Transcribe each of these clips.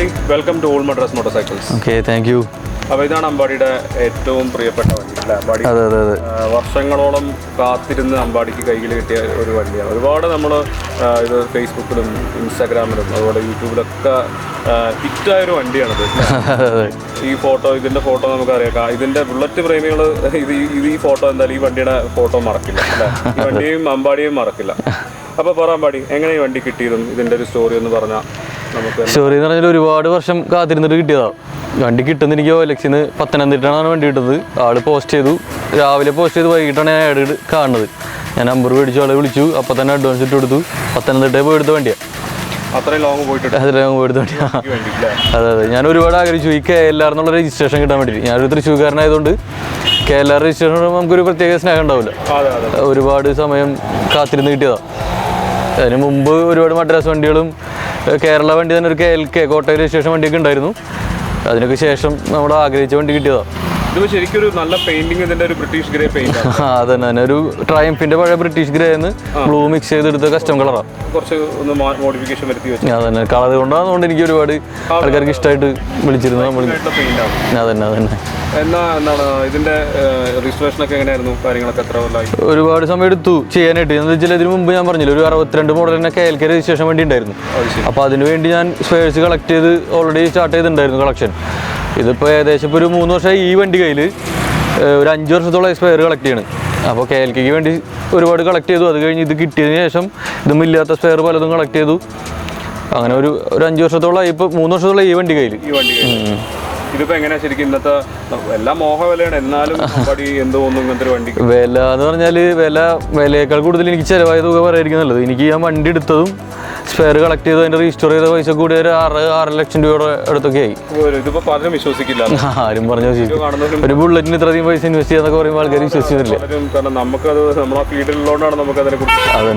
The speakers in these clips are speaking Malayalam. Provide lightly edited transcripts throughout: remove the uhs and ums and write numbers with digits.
Ambadi, welcome to all Madras motorcycles. Okay, thank you. അപ്പോൾ ഇതാണ് അമ്പാടിയുടെ ഏറ്റവും പ്രിയപ്പെട്ട വണ്ടി അല്ലേ? അമ്പാടി വർഷങ്ങളോളം കാത്തിരുന്ന് അമ്പാടിക്ക് കയ്യിൽ കിട്ടിയ ഒരു വണ്ടിയാണ്. ഒരുപാട് നമ്മൾ ഇത് ഫേസ്ബുക്കിലും ഇൻസ്റ്റാഗ്രാമിലും അതുപോലെ യൂട്യൂബിലൊക്കെ ഹിറ്റായൊരു വണ്ടിയാണിത്. ഇതിൻ്റെ ഫോട്ടോ നമുക്കറിയാം. ഇതിൻ്റെ ബുള്ളറ്റ് പ്രേമികൾ ഈ ഫോട്ടോ എന്തായാലും ഈ വണ്ടിയുടെ ഫോട്ടോ മറക്കില്ല അല്ലേ? ഈ വണ്ടിയും അമ്പാടിയും മറക്കില്ല. അപ്പോൾ പറ അമ്പാടി, എങ്ങനെ ഈ വണ്ടി കിട്ടിയതും ഇതിൻ്റെ ഒരു സ്റ്റോറി ഒന്ന് പറഞ്ഞാൽ നമുക്ക്. സ്റ്റോറി എന്ന് പറഞ്ഞാൽ ഒരുപാട് വർഷം കാത്തിരുന്നിട്ട് കിട്ടിയതാണ് വണ്ടി. കിട്ടുന്നത് എനിക്ക് OLX-ന് പത്തനംതിട്ടയാണ് വണ്ടി കിട്ടുന്നത്. ആള് പോസ്റ്റ് ചെയ്തു, രാവിലെ പോസ്റ്റ് ചെയ്ത് വൈകിട്ടാണ് ഞാൻ ആഡ് കാണുന്നത്. ഞാൻ നമ്പർ മേടിച്ചു, ആളെ വിളിച്ചു, അപ്പം തന്നെ അഡ്വാൻസ് ഇട്ട് കൊടുത്തു. പത്തനംതിട്ടയിൽ പോയി എടുത്ത വണ്ടിയാണ്. അത്രയും ലോങ് പോയിട്ട് എടുത്ത വണ്ടിയാണ്. അതെ, ഞാൻ ഒരുപാട് ആഗ്രഹിച്ചു ഈ KLR എന്നുള്ള രജിസ്ട്രേഷൻ കിട്ടാൻ വേണ്ടിയിട്ട്. ഞാനൊരു തൃശ്ശൂർക്കാരനായതുകൊണ്ട് KLR രജിസ്ട്രേഷൻ നമുക്കൊരു പ്രത്യേക സ്നേഹം ഉണ്ടാവില്ല. ഒരുപാട് സമയം കാത്തിരുന്ന് കിട്ടിയതാണ്. അതിന് മുമ്പ് ഒരുപാട് മദ്രാസ് വണ്ടികളും കേരള വണ്ടി തന്നെ ഒരു KLK കോട്ടയം രജിസ്ട്രേഷൻ വണ്ടിയൊക്കെ ഉണ്ടായിരുന്നു. അതിനൊക്കെ ശേഷം നമ്മൾ ആഗ്രഹിച്ച വണ്ടി കിട്ടിയതാണ്. ഇത് ശരിക്കും ഒരു നല്ല പെയിന്റിംഗ്, ഇതിന്റെ ഒരു ബ്രിട്ടീഷ് ഗ്രേ പെയിന്റ്. അതന്നെ ഒരു ട്രയംഫിന്റെ പഴയ ബ്രിട്ടീഷ് ഗ്രേന്ന് ബ്ലൂ മിക്സ് ചെയ്തെടുത്ത കസ്റ്റം കളറാണ്. കുറച്ച് ഒന്ന് മോഡിഫിക്കേഷൻ വരുത്തി വെച്ചു. അതന്നെ കളർ കൊണ്ടാകുന്നതുകൊണ്ട് എനിക്ക് ഒരുപാട് ആൾക്കാർക്ക് ഇഷ്ടമായിട്ട് വിളിച്ചിരുന്നു. അതന്നെ എന്താണ് ഇതിന്റെ രജിസ്ട്രേഷൻ ഒക്കെ എങ്ങനെയായിരുന്നു? കാര്യങ്ങളൊക്കെ എത്ര കൊല്ലായി? ഒരുപാട് സമയം എടുത്തു ചെയ്യാനായിട്ട്. എന്ന് വെച്ചാൽ ഇതിന് മുമ്പ് ഞാൻ പറഞ്ഞില്ല, ഒരു 62 മോഡൽ തന്നെ KLK രജിസ്ട്രേഷൻ വേണ്ടി ഉണ്ടായിരുന്നു. അപ്പോൾ അതിന് വേണ്ടി ഞാൻ സ്പെയർസ് കളക്ട് ചെയ്ത് ഓൾറെഡി സ്റ്റാർട്ട് ചെയ്തിട്ടുണ്ടായിരുന്നു കളക്ഷൻ. ഇതിപ്പോൾ ഏകദേശം ഇപ്പോൾ ഒരു 3 വർഷമായി ഈ വണ്ടി കയ്യിൽ. ഒരു 5 വർഷത്തോളം സ്പെയർ കളക്ട് ചെയ്യണം. അപ്പോൾ KLKക്ക് വേണ്ടി ഒരുപാട് കളക്ട് ചെയ്തു. അത് കഴിഞ്ഞ് ഇത് കിട്ടിയതിന് ശേഷം ഇതും ഇല്ലാത്ത സ്പെയർ പലതും കളക്ട് ചെയ്തു. അങ്ങനെ ഒരു 5 വർഷത്തോളം, ഇപ്പോൾ 3 വർഷത്തോളം ഈ വണ്ടി കയ്യിൽ. ഇതിപ്പോ എങ്ങനെയാ ശരിക്കും ഇന്നത്തെ എല്ലാം മോഹ വിലയാണ്, എന്നാലും എന്ത് തോന്നുന്നു ഇങ്ങനത്തെ ഒരു വണ്ടി? വില എന്ന് പറഞ്ഞാൽ വിലയേക്കാൾ കൂടുതൽ എനിക്ക് ചിലവായ തുക പറയായിരിക്കും നല്ലത്. എനിക്ക് ഞാൻ വണ്ടി എടുത്തതും സ്പെയർ കളക്ട് ചെയ്ത് അതിന്റെ രജിസ്റ്റർ ചെയ്ത പൈസ കൂടി ഒരു 6 ലക്ഷം രൂപയുടെ അടുത്തൊക്കെ ആയി. ഇതിപ്പോ പലരും വിശ്വസിക്കില്ല. ആരും പറഞ്ഞു ഒരു ബുള്ളറ്റിന് ഇത്രയധികം പൈസ ഇൻവെസ്റ്റ് ചെയ്യാന്നൊക്കെ പറയുമ്പോൾ ആൾക്കാർ വിശ്വസിക്കുന്നില്ല. കാരണം നമുക്കത് നമ്മളെ ഫീൽഡിലുള്ളതുകൊണ്ടാണ് നമുക്ക് അതിനെ കുറിച്ച്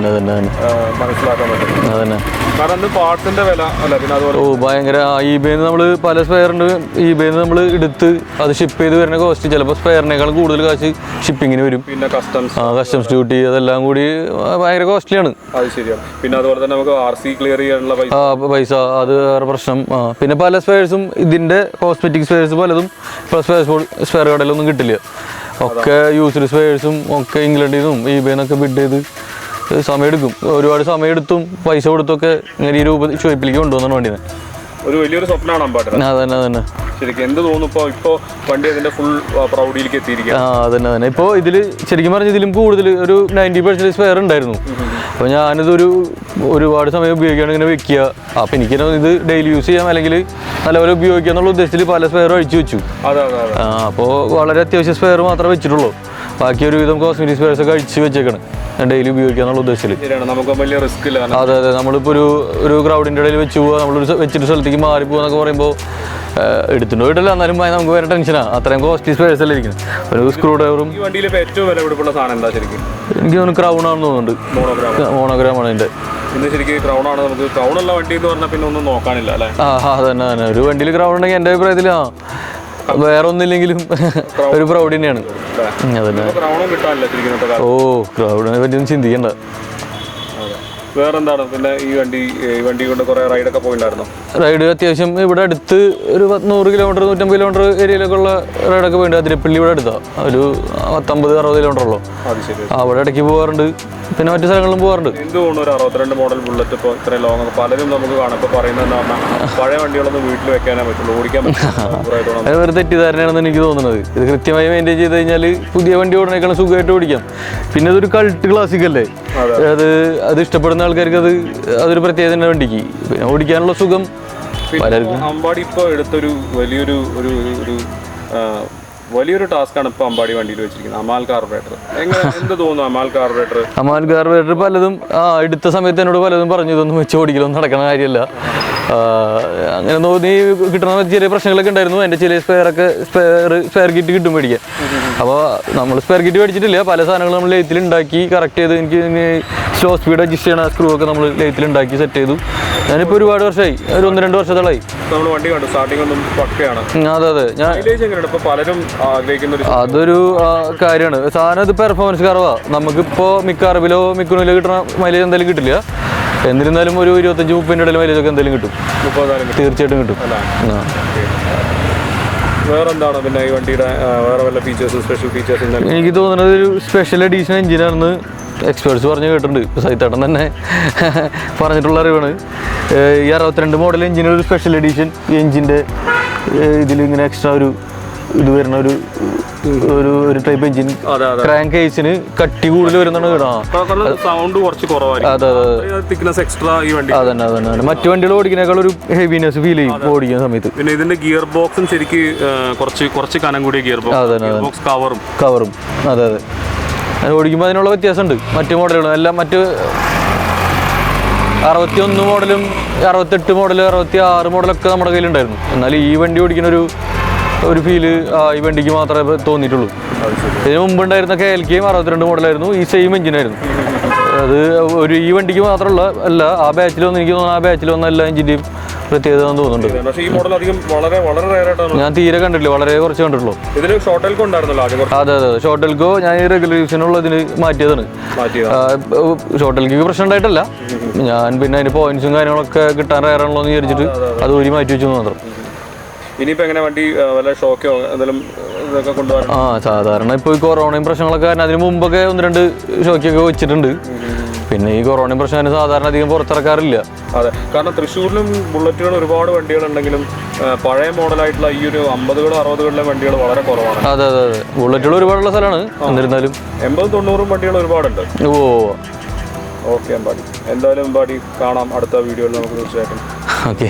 മനസ്സിലാക്കാൻ പറ്റുന്നത്. അതന്നെ കാരണം പാർട്സിന്റെ വില അല്ല. പിന്നെ അതുപോലെ ഭയങ്കര eBayന്ന് നമ്മൾ പല സ്പെയറുണ്ട്. eBayന്ന് നമ്മൾ എടുത്ത് അത് ഷിപ്പ് ചെയ്ത് വരുന്ന കോസ്റ്റ് ചിലപ്പോൾ സ്പെയറിനേക്കാൾ കൂടുതൽ കാശ് ഷിപ്പിങ്ങിന് വരും. പിന്നെ കസ്റ്റംസ് ഡ്യൂട്ടി അതെല്ലാം കൂടി ഭയങ്കര കോസ്റ്റ്ലിയാണ്. അത് ശരിയാണ്. പിന്നെ അതുപോലെ തന്നെ നമുക്ക് RC ക്ലിയർ ചെയ്യാനുള്ള പൈസ അത് വേറെ പ്രശ്നം. പിന്നെ പല സ്പെയർസും ഇതിന്റെ കോസ്മെറ്റിക് സ്പെയർസ് പലതും സ്പെയർ കടയിലൊന്നും കിട്ടില്ല. ഒക്കെ യൂസ്ഡ് സ്പെയർസും ഒക്കെ ഇംഗ്ലണ്ടിൽ നിന്നും eBayന്നൊക്കെ ബിഡ് ചെയ്ത് സമയമെടുക്കും. ഒരുപാട് സമയമെടുത്തും പൈസ കൊടുത്തൊക്കെ ഇങ്ങനെ ഈ ഷോപ്പിലേക്ക് കൊണ്ടുവന്നാണ് വണ്ടിനെ. ഒരു വലിയൊരു സ്വപ്നമാണ് അമ്പാടി. അതന്നെ ശരിക്കും എന്ത് തോന്നുന്നു ഇപ്പോൾ വണ്ടി അതിന്റെ ഫുൾ പ്രൗഡിയിലേക്ക് എത്തിയിരിക്കുക? അതന്നെ ഇപ്പോൾ ഇതിൽ ശരിക്കും പറഞ്ഞാൽ ഇതിലും കൂടുതൽ ഒരു 90% സ്പെയർ ഉണ്ടായിരുന്നു. അപ്പോൾ ഞാനിതൊരു ഒരുപാട് സമയം ഉപയോഗിക്കുകയാണ്, ഇങ്ങനെ വെക്കുക. അപ്പോൾ എനിക്ക് ഇത് ഡെയിലി യൂസ് ചെയ്യാം, അല്ലെങ്കിൽ നല്ലപോലെ ഉപയോഗിക്കുക എന്നുള്ള ഉദ്ദേശത്തിൽ പല സ്പെയറും അഴിച്ചു വെച്ചു. അപ്പോൾ വളരെ അത്യാവശ്യം സ്പെയർ മാത്രമേ വെച്ചിട്ടുള്ളൂ. ബാക്കി ഒരുവിധം കോസ്മെറ്റിക് സ്പെയർസ് ഒക്കെ അഴിച്ച് വെച്ചേക്കാണ് ഡെയിലി ഉപയോഗിക്കാന്നുള്ള ഉദ്ദേശത്തിൽ. അതെ, നമ്മളിപ്പോൾ ഒരു ക്രൗഡിൻ്റെ ഇടയിൽ വെച്ച് പോവുക, നമ്മളൊരു വെച്ചിട്ട് സ്ഥലത്തേക്ക് മാറി പോകുക എന്നൊക്കെ പറയുമ്പോൾ എടുത്തിട്ട് പോയിട്ടല്ല, എന്നാലും നമുക്ക് വേറെ ടെൻഷനാണ്. അത്രയും കോസ്റ്റ്ലി സ്പെയർസ് അല്ലേ ഇരിക്കുന്നത്. ഒരു സ്ക്രൂ ഡ്രൈവറും. ഏറ്റവും വിലപിടിപ്പുള്ള സാധനം എന്താ ശരിക്കും? എനിക്ക് തോന്നുന്നു ക്രൗൺ ആണെന്ന് തോന്നുന്നുണ്ട്. മോണോഗ്രാമാണ് അതിൻ്റെ. ക്രൗൺ ആണ്. നമുക്ക് ക്രൗൺ ഉള്ള വണ്ടി എന്ന് പറഞ്ഞാൽ പിന്നെ ഒന്നും നോക്കാനില്ല അല്ലേ? അതന്നെ ഒരു വണ്ടിയിൽ ക്രൗൺ ഉണ്ടെങ്കിൽ എൻ്റെ അഭിപ്രായത്തിൽ വേറെ ഒന്നില്ലെങ്കിലും ഒരു പ്രൗഡ് തന്നെയാണ്. ക്രൗഡിനെ പറ്റിയൊന്നും ചിന്തിക്കണ്ട. വേറെന്താണ് പിന്നെ ഈ വണ്ടി കൊണ്ട് കുറെ റൈഡൊക്കെ പോയിട്ടുണ്ടായിരുന്നോ? റൈഡ് അത്യാവശ്യം ഇവിടെ അടുത്ത് ഒരു 100 കിലോമീറ്റർ 150 കിലോമീറ്റർ ഏരിയയിലൊക്കെ ഉള്ള റൈഡൊക്കെ പോയിട്ടുണ്ട്. അതിരപ്പള്ളി ഇവിടെ അടുത്താ ഒരു 50-60 കിലോമീറ്ററുള്ളൂ. അവിടെ ഇടയ്ക്ക് പോകാറുണ്ട്. പിന്നെ മറ്റു സ്ഥലങ്ങളിലും പോകാറുണ്ട്. എന്ത് തോന്നുന്നു ഒരു 62 മോഡൽ ബുള്ളറ്റ് ഇപ്പോൾ ഇത്രയും ലോങ് പലരും നമുക്ക് കാണാം. ഇപ്പോൾ പറയുന്നത് എന്താ പറഞ്ഞാൽ പഴയ വണ്ടികളൊന്നും വീട്ടിൽ വെക്കാനേ പറ്റുള്ളൂ, ഓടിക്കാൻ പറ്റും. അത് ഒരു തെറ്റിദ്ധാരണയാണെന്ന് എനിക്ക് തോന്നുന്നത്. ഇത് കൃത്യമായി മെയിൻറ്റെയിൻ ചെയ്ത് കഴിഞ്ഞാൽ പുതിയ വണ്ടി ഓടണേക്കാളും സുഖമായിട്ട് ഓടിക്കാം. പിന്നെ അതൊരു കൾട്ട് ക്ലാസിക് അല്ലേ, അത് ഇഷ്ടപ്പെടുന്ന ആൾക്കാർക്ക് അതൊരു പ്രത്യേകത തന്നെ വണ്ടിക്ക്. പിന്നെ ഓടിക്കാനുള്ള സുഖം പലർക്കും. അമ്പാടി ഇപ്പോൾ എടുത്തൊരു വലിയൊരു ടാസ്ക്കാണ് ഇപ്പോൾ അമ്പാടി വണ്ടിയിൽ വെച്ചിരിക്കുന്നത്. അമാൽ കാർബറേറ്റർ. എന്ത് തോന്നുന്നു അമാൽ കാർബറേറ്റർ? അമാൽ കാർബറേറ്റർ പലതും എടുത്ത സമയത്ത് എന്നോട് പലതും പറഞ്ഞു ഇതൊന്നും വെച്ച് ഓടിക്കലൊന്നും നടക്കണ കാര്യമല്ല. അങ്ങനെ തോന്നി. കിട്ടണ ചെറിയ പ്രശ്നങ്ങളൊക്കെ ഉണ്ടായിരുന്നു. എൻ്റെ ചില സ്പെയർ കിറ്റ് കിട്ടും മേടിക്കാൻ. അപ്പോൾ നമ്മൾ സ്പെയർ കിറ്റ് മേടിച്ചിട്ടില്ല. പല സാധനങ്ങളും നമ്മൾ ലെയ്ത്തിൽ ഉണ്ടാക്കി കറക്റ്റ് ചെയ്ത് എനിക്ക് സ്ലോ സ്പീഡ് അഡ്ജസ്റ്റ് ചെയ്യണ സ്ക്രൂ ഒക്കെ നമ്മൾ ലെയ്ത്തിൽ ഉണ്ടാക്കി സെറ്റ് ചെയ്തു. ഞാനിപ്പോൾ ഒരുപാട് വർഷമായി, ഒരു 1-2 വർഷത്തോളമായി. അതെ, അതൊരു കാര്യമാണ്. സാധനം ഇത് പെർഫോമൻസ് കുറവാണ്. നമുക്കിപ്പോൾ മിക്ക അറബിലോ മിക്കുനിലോ കിട്ടുന്ന മൈലേജ് എന്തായാലും കിട്ടില്ല. എന്നിരുന്നാലും ഒരു 25-30 ഇടയിൽ മൈലേജൊക്കെ എന്തെങ്കിലും കിട്ടും. 30,000 തീർച്ചയായിട്ടും കിട്ടും. വേറെന്താണ് പിന്നെ ഈ വണ്ടിയുടെ വേറെ വല്ല ഫീച്ചേഴ്സ്, സ്പെഷ്യൽ ഫീച്ചേഴ്സ്? എനിക്ക് തോന്നുന്നത് ഒരു സ്പെഷ്യൽ എഡീഷൻ എഞ്ചിനാണെന്ന് എക്സ്പേർട്സ് പറഞ്ഞ് കേട്ടിട്ടുണ്ട്. സൈത്തേട്ടൻ തന്നെ പറഞ്ഞിട്ടുള്ള അറിവാണ്. ഈ 62 മോഡൽ എഞ്ചിനൊരു സ്പെഷ്യൽ എഡീഷൻ, ഈ എഞ്ചിൻ്റെ ഇതിലിങ്ങനെ എക്സ്ട്രാ ഒരു ഇത് വരുന്ന ഒരു ടൈപ്പ് എഞ്ചിൻ, ക്രാങ്ക് കേസിന് കട്ടി കൂടുതൽ വരുന്നതാണ് കേട്ടോ. സൗണ്ട് കുറച്ച് കുറവായിരിക്കും. അതെ അതന്നെ മറ്റു വണ്ടികൾ ഓടിക്കുന്നേക്കാൾ ഒരു ഹെവിനെസ് ഫീൽ ചെയ്യും ഓടിക്കുന്ന സമയത്ത്. പിന്നെ ഇതിന്റെ ഗിയർ ബോക്സും ശരിക്ക് കുറച്ച് കനം കൂടിയ ഗിയർ ബോക്സ്, കവറും അതെ അത് ഓടിക്കുമ്പോൾ അതിനുള്ള വ്യത്യാസമുണ്ട് മറ്റു മോഡലുകളും എല്ലാം. മറ്റ് 61 മോഡലും 68 മോഡൽ 66 മോഡലൊക്കെ നമ്മുടെ കയ്യിലുണ്ടായിരുന്നു. എന്നാൽ ഈ വണ്ടി ഓടിക്കുന്ന ഒരു ഫീല് ഈ വണ്ടിക്ക് മാത്രമേ തോന്നിയിട്ടുള്ളൂ. ഇതിന് മുമ്പുണ്ടായിരുന്ന KLKയും 62 മോഡലായിരുന്നു, ഈ സെയിം എഞ്ചിനായിരുന്നു. അത് ഈ വണ്ടിക്ക് മാത്രമല്ല, ആ ബാച്ചിലൊന്നും എനിക്ക് തോന്നുന്നു, ആ ബാച്ചിൽ വന്ന എല്ലാ എഞ്ചിൻ്റെയും പ്രത്യേകത തോന്നുന്നുണ്ട്. ഞാൻ തീരെ കണ്ടിട്ടില്ല, വളരെ കുറച്ച് കണ്ടിട്ടുള്ളൂ. അതെ ഷോർട്ട് എൽക്കോ ഞാൻ ഈ റെഗുലർ യൂസിനുള്ള ഇതിന് മാറ്റിയതാണ്. ഷോർട്ട് എൽക്ക് പ്രശ്നം ഉണ്ടായിട്ടല്ല, ഞാൻ പിന്നെ അതിന് പോയിന്റ്സും കാര്യങ്ങളൊക്കെ കിട്ടാൻ റയറാണല്ലോ എന്ന് വിചാരിച്ചിട്ട് അത് ഒരു മാറ്റി വെച്ചു മാത്രം. സാധാരണ ഇപ്പോൾ ഈ കൊറോണയും പ്രശ്നങ്ങളൊക്കെ കാരണം അതിന് മുമ്പൊക്കെ 1-2 ഷോക്കൊക്കെ വെച്ചിട്ടുണ്ട്. പിന്നെ ഈ കൊറോണയും പ്രശ്നം സാധാരണ അധികം പുറത്തിറക്കാറില്ല. അതെ, കാരണം തൃശ്ശൂരിലും ബുള്ളറ്റുകൾ ഒരുപാട് വണ്ടികളുണ്ടെങ്കിലും പഴയ മോഡലായിട്ടുള്ള ഈ ഒരു 50 60 വണ്ടികൾ വളരെ കുറവാണ്. അതെ ബുള്ളറ്റുകൾ ഒരുപാടുള്ള സ്ഥലമാണ്. എന്നിരുന്നാലും 80-90 വണ്ടികൾ ഒരുപാടുണ്ട്. ഓക്കെ അമ്പാടി, എന്തായാലും അമ്പാടി കാണാം അടുത്ത വീഡിയോയിൽ നമുക്ക് തീർച്ചയായിട്ടും. ഓക്കെ.